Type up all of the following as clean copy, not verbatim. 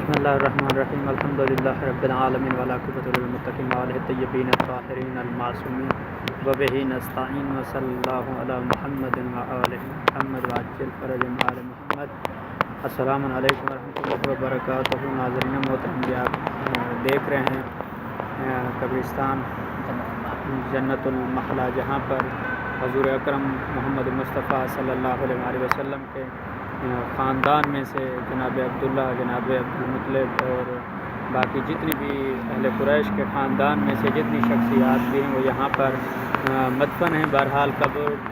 بسم اللہ الرحمن الرحیم الحمدللہ رب العالمین والعاقبۃ للمتقین الطیبین الطاہرین المعصومین وبہ نستعین وصلی اللہ علی محمد وآل محمد وعجل فرج آل محمد۔ السلام علیکم ورحمۃ اللہ وبرکاتہ۔ ناظرین محترم، آپ دیکھ رہے ہیں قبرستان جنت المحلہ، جہاں پر حضور اکرم محمد مصطفیٰ صلی اللہ علیہ وسلم کے خاندان میں سے جناب عبداللہ، جناب عبدالمطلب اور باقی جتنی بھی اہل قریش کے خاندان میں سے جتنی شخصیات بھی ہیں وہ یہاں پر مدفن ہیں۔ بہرحال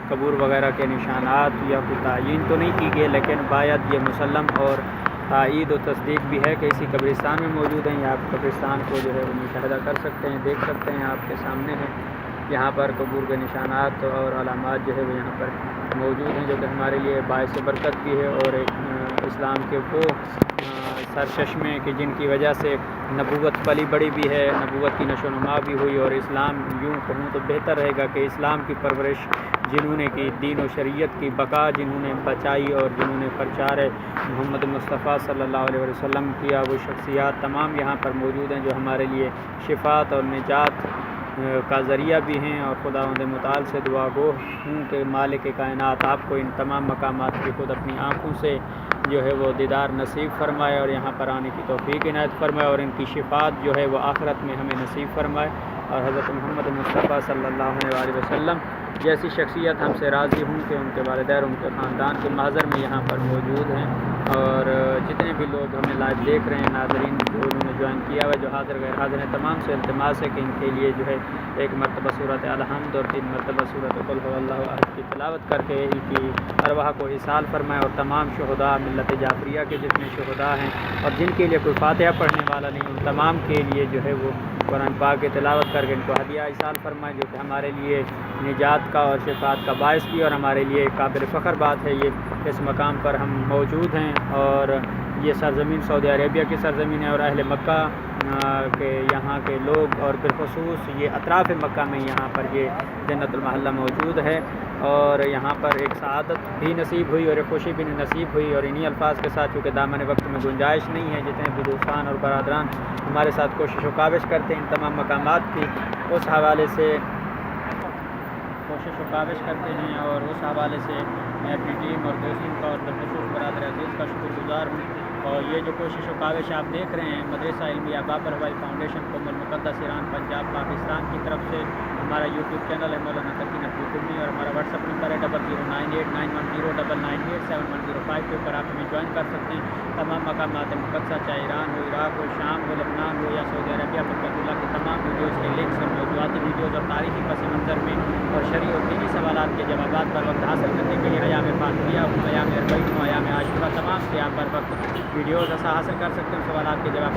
قبور وغیرہ کے نشانات یا کوئی تعین تو نہیں کی گئی، لیکن باید یہ مسلم اور تائید و تصدیق بھی ہے کہ اسی قبرستان میں موجود ہیں۔ یا آپ قبرستان کو جو ہے وہ مشاہدہ کر سکتے ہیں، دیکھ سکتے ہیں، آپ کے سامنے ہیں۔ یہاں پر قبور کے نشانات اور علامات جو ہے وہ یہاں پر موجود ہیں، جو کہ ہمارے لیے باعث برکت بھی ہے، اور ایک اسلام کے وہ سرچشمے کہ جن کی وجہ سے نبوت پلی بڑی بھی ہے، نبوت کی نشو و نما بھی ہوئی، اور اسلام یوں کہوں تو بہتر رہے گا کہ اسلام کی پرورش جنہوں نے کی، دین و شریعت کی بقا جنہوں نے بچائی، اور جنہوں نے پرچار محمد مصطفیٰ صلی اللہ علیہ وسلم کیا، وہ شخصیات تمام یہاں پر موجود ہیں، جو ہمارے لیے شفاعت اور نجات کا ذریعہ بھی ہیں۔ اور خداوند متعال سے دعا گو ہوں کہ مالک کائنات آپ کو ان تمام مقامات کی خود اپنی آنکھوں سے جو ہے وہ دیدار نصیب فرمائے، اور یہاں پر آنے کی توفیق عنایت فرمائے، اور ان کی شفاعت جو ہے وہ آخرت میں ہمیں نصیب فرمائے، اور حضرت محمد مصطفیٰ صلی اللہ علیہ وسلم جیسی شخصیت ہم سے راضی ہوں کہ ان کے والدین، ان کے خاندان کے محضر میں یہاں پر موجود ہیں۔ اور جتنے بھی لوگ ہمیں لائیو دیکھ رہے ہیں، ناظرین جو انہوں نے جوائن کیا ہوا ہے، جو حاضر غیر حاضر ہیں، تمام سے التماس ہے کہ ان کے لیے جو ہے ایک مرتبہ سورۃ الحمد اور 3 مرتبہ سورۃ قل هو اللہ احد کی تلاوت کر کے ان کی ارواح کو اصال فرمائے، اور تمام شہداء ملت جعفریہ کے جتنے شہداء ہیں اور جن کے لیے کوئی فاتحہ پڑھنے والا نہیں، ان تمام کے لیے جو ہے وہ قرآن پاک کی تلاوت کر کے ان کو ہدیہ اصال فرمائے، جو کہ ہمارے لیے نجات کا اور شفاعت کا باعث بھی، اور ہمارے لیے قابل فخر بات ہے یہ اس مقام پر ہم موجود ہیں۔ اور یہ سرزمین سعودی عربیہ کی سرزمین ہے، اور اہل مکہ کے یہاں کے لوگ، اور بالخصوص یہ اطراف مکہ میں یہاں پر یہ جنت المحلہ موجود ہے، اور یہاں پر ایک سعادت بھی نصیب ہوئی اور ایک خوشی بھی نصیب ہوئی۔ اور انہی الفاظ کے ساتھ، چونکہ دامن وقت میں گنجائش نہیں ہے، جتنے بھی دوستان اور برادران ہمارے ساتھ کوشش و کاوش کرتے ہیں ان تمام مقامات کی، اس حوالے سے کوشش و کاوش کرتے ہیں، اور اس حوالے سے میں اپنی ٹیم اور دوستوں کا اور بالخصوص برادر عزیز کا شکر گزار ہوں۔ اور یہ جو کوشش و کاوش آپ دیکھ رہے ہیں، مدرسہ علمیہ بابر ہوائی فاؤنڈیشن قم المقدس ایران پنجاب پاکستان کی طرف سے ہمارا یوٹیوب چینل ہے مولانا تقی نقوی قمی، اور ہمارا واٹس ایپ نمبر ہے 00989109997105 کے اوپر آپ ہمیں جوائن کر سکتے ہیں۔ تمام مقامات مقدسہ، چاہے ایران ہو، عراق ہو، شام ہو، لبنان ہو، یا سعودی عربیہ برکت اللہ کی تمام ویڈیوز کے لنکس اور موضوعاتی ویڈیوز اور تاریخی پس منظر میں اور شرعی اور دینی سوالات کے جوابات پر وقت حاصل کرنے کے لیے ایام فاطمیہ، ایام اربعین، ایام عاشورہ تمام سے آپ پر وقت ویڈیوز ایسا حاصل کر سکتے ہیں، سوالات کے جوابات